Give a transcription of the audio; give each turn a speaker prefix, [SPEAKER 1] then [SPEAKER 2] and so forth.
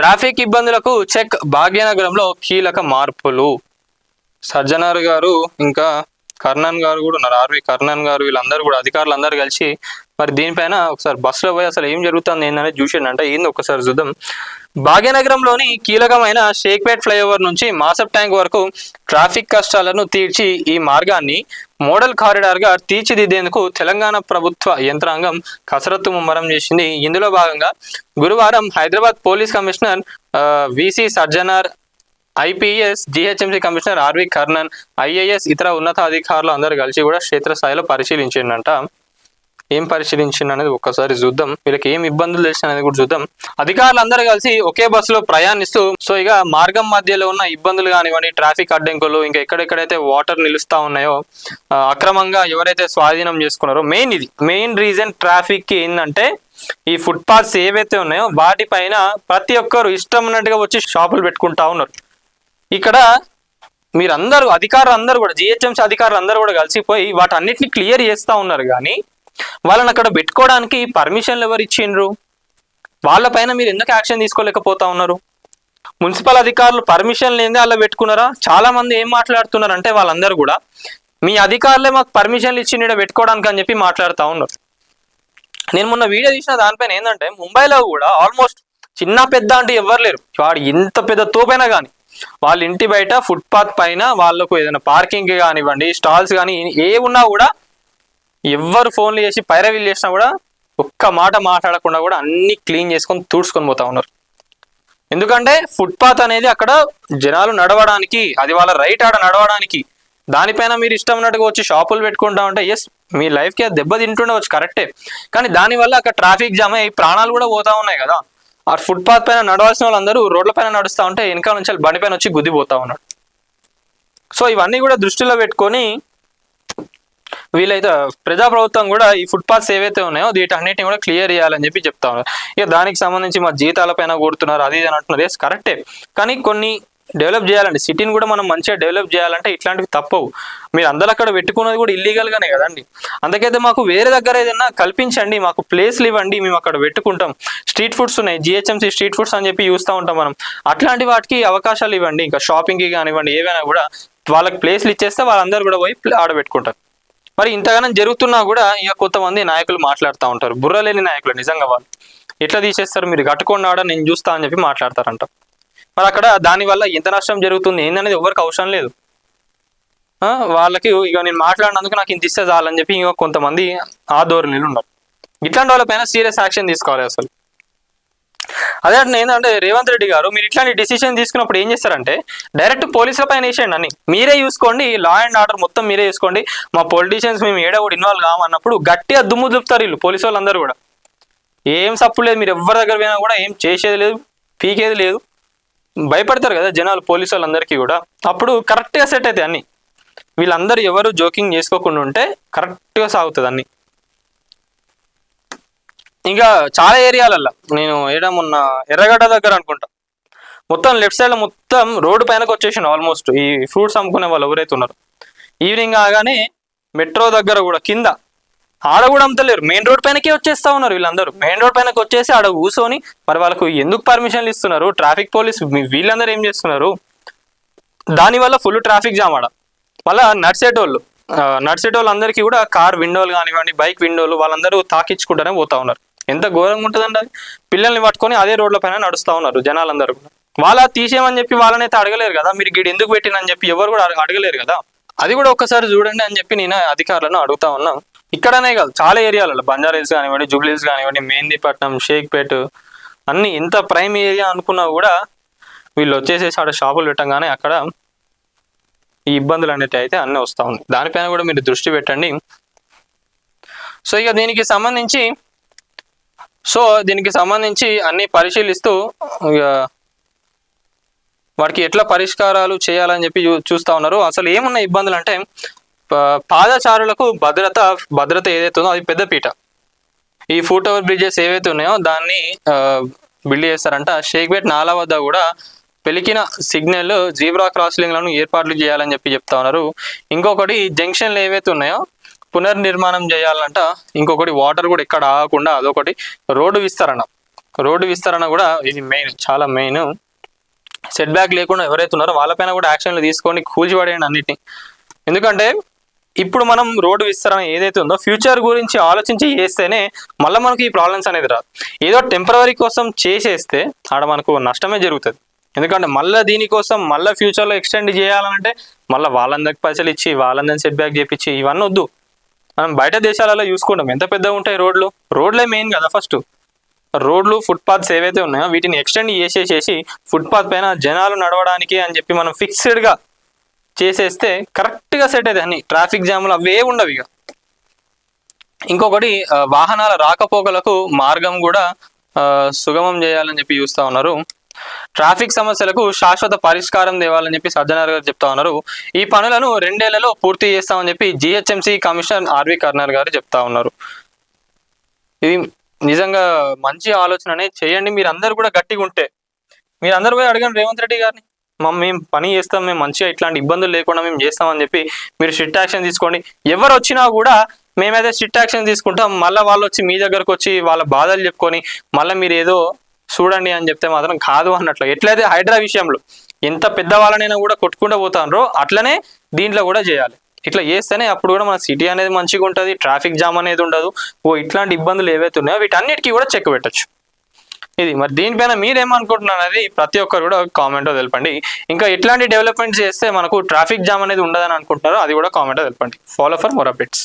[SPEAKER 1] Traffic ఇబ్బందులకు check, భాగ్యనగరంలో కీలక మార్పులు. సజ్జనార్ గారు ఇంకా కర్ణన్ గారు కూడా ఉన్నారు, ఆర్వి కర్ణన్ గారు, వీళ్ళందరూ కూడా అధికారులు అందరూ కలిసి మరి దీనిపైన ఒకసారి బస్సులో పోయి అసలు ఏం జరుగుతుంది ఏంటనేది చూసిండంటే ఏంది ఒకసారి చూద్దాం. భాగ్యనగరంలోని కీలకమైన షేక్పేట్ ఫ్లైఓవర్ నుంచి మాసప్ ట్యాంక్ వరకు ట్రాఫిక్ కష్టాలను తీర్చి ఈ మార్గాన్ని మోడల్ కారిడార్ గా తీర్చిదిద్దేందుకు తెలంగాణ ప్రభుత్వ యంత్రాంగం కసరత్తు ముమ్మరం చేసింది. ఇందులో భాగంగా గురువారం Hyderabad police commissioner V C Sajjanar, IPS, GHMC commissioner R V Karnan, IAS, ఇతర ఉన్నత అధికారులు అందరూ కలిసి కూడా క్షేత్రస్థాయిలో పరిశీలించిండంట. ఏం పరిశీలించింది అనేది ఒక్కసారి చూద్దాం, వీళ్ళకి ఏం ఇబ్బందులు తెలిసిన అనేది కూడా చూద్దాం. అధికారులు అందరూ కలిసి ఒకే బస్సులో ప్రయాణిస్తూ ఇక మార్గం మధ్యలో ఉన్న ఇబ్బందులు కానివ్వండి, ట్రాఫిక్ అడ్డంకులు, ఇంకా ఎక్కడెక్కడైతే వాటర్ నిలుస్తా ఉన్నాయో, అక్రమంగా ఎవరైతే స్వాధీనం చేసుకున్నారో, మెయిన్ రీజన్ ట్రాఫిక్ కి ఏంటంటే ఈ ఫుట్ పాత్స్ ఏవైతే ఉన్నాయో వాటిపైన ప్రతి ఒక్కరు ఇష్టం ఉన్నట్టుగా వచ్చి షాపులు పెట్టుకుంటా ఉన్నారు. ఇక్కడ మీరందరూ అధికారులు అందరూ కూడా, జిహెచ్ఎంసీ అధికారులు అందరూ కూడా కలిసిపోయి వాటన్నిటిని క్లియర్ చేస్తూ ఉన్నారు. కానీ వాళ్ళని అక్కడ పెట్టుకోవడానికి పర్మిషన్లు ఎవరు ఇచ్చిండ్రు? వాళ్ళపైన మీరు ఎందుకు యాక్షన్ తీసుకోలేకపోతా ఉన్నారు? మున్సిపల్ అధికారులు పర్మిషన్ లేదే అలా పెట్టుకున్నారా? చాలా మంది ఏం మాట్లాడుతున్నారు అంటే వాళ్ళందరూ కూడా మీ అధికారులే మాకు పర్మిషన్లు ఇచ్చి ఇక్కడ పెట్టుకోవడానికి అని చెప్పి మాట్లాడుతూ ఉన్నారు. నేను మొన్న వీడియో తీసిన దానిపైన ఏంటంటే ముంబైలో కూడా ఆల్మోస్ట్ చిన్న పెద్ద అంటే ఎవరు లేరు, వాడు ఎంత పెద్ద తోపైనా కానీ వాళ్ళ ఇంటి బయట ఫుట్పాత్ పైన వాళ్ళకు ఏదైనా పార్కింగ్ కానివ్వండి, స్టాల్స్ కానీ ఏ ఉన్నా కూడా ఎవరు ఫోన్లు చేసి పైరవీలు చేసినా కూడా ఒక్క మాట మాట్లాడకుండా కూడా అన్ని క్లీన్ చేసుకొని తుడుచుకొని పోతా ఉన్నారు. ఎందుకంటే ఫుట్పాత్ అనేది అక్కడ జనాలు నడవడానికి, అది వాళ్ళ రైట్ ఆడ నడవడానికి, దానిపైన మీరు ఇష్టం ఉన్నట్టుగా వచ్చి షాపులు పెట్టుకుంటా ఉంటే ఎస్ మీ లైఫ్కి దెబ్బ తింటుండవచ్చు కరెక్టే, కానీ దానివల్ల అక్కడ ట్రాఫిక్ జామ్ అయ్యి ప్రాణాలు కూడా పోతా ఉన్నాయి కదా. ఆ ఫుట్పాత్ పైన నడవాల్సిన వాళ్ళందరూ రోడ్ల పైన నడుస్తూ ఉంటే వెనకాల నుంచి బండి పైన వచ్చి గుద్దిపోతా ఉన్నాడు. సో ఇవన్నీ కూడా దృష్టిలో పెట్టుకొని వీళ్ళైతే ప్రజాప్రభుత్వం కూడా ఈ ఫుట్పాత్స్ ఏవైతే ఉన్నాయో వీటన్నిటిని కూడా క్లియర్ చేయాలని చెప్పి చెప్తా ఉన్నారు. ఇక దానికి సంబంధించి మా జీతాల పైన కొడుతున్నారు, అది ఇది అని అంటున్నారు. ఎస్ కరెక్టే, కానీ కొన్ని డెవలప్ చేయాలండి, సిటీని కూడా మనం మంచిగా డెవలప్ చేయాలంటే ఇట్లాంటివి తప్పవు. మీరు అందరూ అక్కడ పెట్టుకున్నది కూడా ఇల్లీగల్ గానే కదండి. అందుకైతే మాకు వేరే దగ్గర ఏదైనా కల్పించండి, మాకు ప్లేస్లు ఇవ్వండి, మేము అక్కడ పెట్టుకుంటాం. స్ట్రీట్ ఫుడ్స్ ఉన్నాయి, జిహెచ్ఎంసీ స్ట్రీట్ ఫుడ్స్ అని చెప్పి చూస్తూ ఉంటాం మనం, అట్లాంటి వాటికి అవకాశాలు ఇవ్వండి. ఇంకా షాపింగ్కి కానివ్వండి, ఏవైనా కూడా వాళ్ళకి ప్లేస్లు ఇచ్చేస్తే వాళ్ళందరూ కూడా పోయి ఆడబెట్టుకుంటారు. మరి ఇంతగానం జరుగుతున్నా కూడా ఇక కొంతమంది నాయకులు మాట్లాడుతూ ఉంటారు, బుర్రలేని నాయకులు నిజంగా. వాళ్ళు ఎట్లా తీసేస్తారు, మీరు కట్టుకున్న ఆడ నేను చూస్తా అని చెప్పి మాట్లాడతారంట. మరి అక్కడ దానివల్ల ఎంత నష్టం జరుగుతుంది ఏందనేది ఎవరికి అవసరం లేదు. వాళ్ళకి ఇక నేను మాట్లాడినందుకు నాకు ఇంత ఇస్తే చాలని చెప్పి ఇంకో కొంతమంది ఆ ధోరణిలు ఉన్నారు. ఇట్లాంటి వాళ్ళపైన సీరియస్ యాక్షన్ తీసుకోవాలి అసలు. అదే ఏంటంటే రేవంత్ రెడ్డి గారు మీరు ఇట్లాంటి డిసిషన్ తీసుకున్నప్పుడు ఏం చేస్తారంటే డైరెక్ట్ పోలీసుల పైన వేసేయండి, అని మీరే చూసుకోండి, లా అండ్ ఆర్డర్ మొత్తం మీరే చూసుకోండి, మా పొలిటీషియన్స్ మేము ఏడా కూడా ఇన్వాల్వ్ కామన్నప్పుడు గట్టిగా దుమ్ము దులుపుతారు వీళ్ళు పోలీసు వాళ్ళందరూ కూడా. ఏం సప్పు లేదు, మీరు ఎవరి దగ్గర పోయినా కూడా ఏం చేసేది లేదు, పీకేది లేదు, భయపడతారు కదా జనాలు పోలీసు వాళ్ళందరికీ కూడా. అప్పుడు కరెక్ట్గా సెట్ అవుతాయి అన్ని. వీళ్ళందరూ ఎవరు జోకింగ్ చేసుకోకుండా ఉంటే కరెక్ట్గా సాగుతుంది అన్ని. ఇంకా చాలా ఏరియాలల్లో నేను మొన్న ఎర్రగడ్డ దగ్గర అనుకుంటా మొత్తం లెఫ్ట్ సైడ్ మొత్తం రోడ్డు పైనకి వచ్చేసాను ఆల్మోస్ట్ ఈ ఫ్రూట్స్ అమ్ముకునే వాళ్ళు ఎవరైతే ఉన్నారు. ఈవినింగ్ కాగానే మెట్రో దగ్గర కూడా కింద ఆడ కూడా అమ్ముతలేరు, మెయిన్ రోడ్ పైనకే వచ్చేస్తా ఉన్నారు వీళ్ళందరూ. మెయిన్ రోడ్ పైనకి వచ్చేసి ఆడ కూర్చొని మరి వాళ్ళకు ఎందుకు పర్మిషన్లు ఇస్తున్నారు, ట్రాఫిక్ పోలీస్ వీళ్ళందరూ ఏం చేస్తున్నారు, దానివల్ల ఫుల్ ట్రాఫిక్ జామ్ ఆడ. మళ్ళీ నడిచేటోళ్ళు అందరికీ కూడా కార్ విండోలు కానివ్వండి, బైక్ విండోలు వాళ్ళందరూ తాకించుకుంటూనే పోతా ఉన్నారు. ఎంత ఘోరంగా ఉంటుందండి అది. పిల్లల్ని పట్టుకొని అదే రోడ్ల పైన నడుస్తూ ఉన్నారు జనాలందరూ కూడా. వాళ్ళ తీసేయమని చెప్పి వాళ్ళనైతే అడగలేరు కదా, మీరు గిడి ఎందుకు పెట్టినని చెప్పి ఎవరు కూడా అడగలేరు కదా. అది కూడా ఒక్కసారి చూడండి అని చెప్పి నేను అధికారులను అడుగుతా ఉన్నాను. ఇక్కడనే కాదు చాలా ఏరియాలలో బంజారాహిల్స్ కానివ్వండి, జూబ్లీహిల్స్ కానివ్వండి, మెహందీపట్నం, షేక్పేట్ అన్ని ఇంత ప్రైమ్ ఏరియా అనుకున్నా కూడా వీళ్ళు వచ్చేసేసి ఆడ షాపులు పెట్టంగానే అక్కడ ఈ ఇబ్బందులు అనేవి అయితే అన్నీ వస్తూ ఉన్నాయి. దానిపైన కూడా మీరు దృష్టి పెట్టండి. సో ఇక దీనికి సంబంధించి అన్ని పరిశీలిస్తూ ఇక వాటికి ఎట్లా పరిష్కారాలు చేయాలని చెప్పి చూస్తూ ఉన్నారు. అసలు ఏమున్న ఇబ్బందులు అంటే పాదచారులకు భద్రత ఏదైతే ఉందో అది పెద్దపీట. ఈ ఫుట్ ఓవర్ బ్రిడ్జెస్ ఏవైతే ఉన్నాయో దాన్ని బిల్డ్ చేస్తారంట. షేక్పేట్ నాలా వద్ద కూడా పెలికిన సిగ్నల్ జీబ్రా క్రాసింగ్లను ఏర్పాట్లు చేయాలని చెప్పి చెప్తా ఉన్నారు. ఇంకొకటి జంక్షన్లు ఏవైతే ఉన్నాయో పునర్నిర్మాణం చేయాలంట. ఇంకొకటి వాటర్ కూడా ఎక్కడ ఆగకుండా అదొకటి రోడ్డు విస్తరణ, రోడ్డు విస్తరణ కూడా ఇది మెయిన్, చాలా మెయిన్. సెట్ బ్యాక్ లేకుండా ఎవరైతే ఉన్నారో వాళ్ళపైన కూడా యాక్షన్లు తీసుకొని కూల్చిపడేయండి అన్నిటిని. ఎందుకంటే ఇప్పుడు మనం రోడ్డు విస్తరణ ఏదైతే ఉందో ఫ్యూచర్ గురించి ఆలోచించి చేస్తేనే మళ్ళీ మనకి ఈ ప్రాబ్లమ్స్ అనేది రాదు. ఏదో టెంపరరీ కోసం చేసేస్తే ఆడ మనకు నష్టమే జరుగుతుంది. ఎందుకంటే మళ్ళీ దీనికోసం మళ్ళీ ఫ్యూచర్లో ఎక్స్టెండ్ చేయాలంటే మళ్ళీ వాళ్ళందరికి పైసలు ఇచ్చి వాళ్ళందరినీ సెట్ బ్యాక్ చేపించి ఇవన్నీ వద్దు. మనం బయట దేశాలలో చూసుకుంటాం ఎంత పెద్దగా ఉంటాయి రోడ్లే మెయిన్ కదా. ఫస్ట్ రోడ్లు ఫుట్పాత్స్ ఏవైతే ఉన్నాయో వీటిని ఎక్స్టెండ్ చేసేసేసి ఫుట్పాత్ పైన జనాలు నడవడానికి అని చెప్పి మనం ఫిక్స్డ్గా చేసేస్తే కరెక్ట్గా సెట్ అవుతాయి అన్ని. ట్రాఫిక్ జాములు అవే ఉండవు ఇక. ఇంకొకటి వాహనాల రాకపోకలకు మార్గం కూడా సుగమం చేయాలని చెప్పి చూస్తూ ఉన్నారు. ట్రాఫిక్ సమస్యలకు శాశ్వత పరిష్కారం తేవాలని చెప్పి సజ్జనార్ గారు చెప్తా ఉన్నారు. ఈ పనులను 2 ఏళ్లలో పూర్తి చేస్తామని చెప్పి జిహెచ్ఎంసీ కమిషనర్ ఆర్వి కర్నల్ గారు చెప్తా ఉన్నారు. ఇది నిజంగా మంచి ఆలోచననే, చేయండి. మీరు అందరు కూడా గట్టిగా ఉంటే మీరు అందరు పోయి అడగండి రేవంత్ రెడ్డి గారిని, మేము పని చేస్తాం, మేము మంచిగా ఇట్లాంటి ఇబ్బందులు లేకుండా మేము చేస్తామని చెప్పి మీరు స్ట్రిక్ట్ యాక్షన్ తీసుకోండి. ఎవరు వచ్చినా కూడా మేమైతే స్ట్రిక్ట్ యాక్షన్ తీసుకుంటాం. మళ్ళీ వాళ్ళు వచ్చి మీ దగ్గరకు వచ్చి వాళ్ళ బాధలు చెప్పుకొని మళ్ళీ మీరు ఏదో చూడండి అని చెప్తే మాత్రం కాదు అన్నట్లు. ఎట్లయితే హైడ్రా విషయంలో ఎంత పెద్దవాళ్ళనైనా కూడా కొట్టుకుంటూ పోతారో అట్లనే దీంట్లో కూడా చేయాలి. ఇట్లా చేస్తేనే అప్పుడు కూడా మన సిటీ అనేది మంచిగా ఉంటుంది, ట్రాఫిక్ జామ్ అనేది ఉండదు. ఇట్లాంటి ఇబ్బందులు ఏవైతే ఉన్నాయో వీటన్నిటికీ కూడా చెక్ పెట్టచ్చు. ఇది మరి దీనిపైన మీరేమనుకుంటున్నారు అనేది ప్రతి ఒక్కరు కూడా కామెంట్లో తెలపండి. ఇంకా ఇట్లాంటి డెవలప్మెంట్స్ చేస్తే మనకు ట్రాఫిక్ జామ్ అనేది ఉండదని అనుకుంటున్నారో అది కూడా కామెంట్లో తెలపండి. Follow for more updates.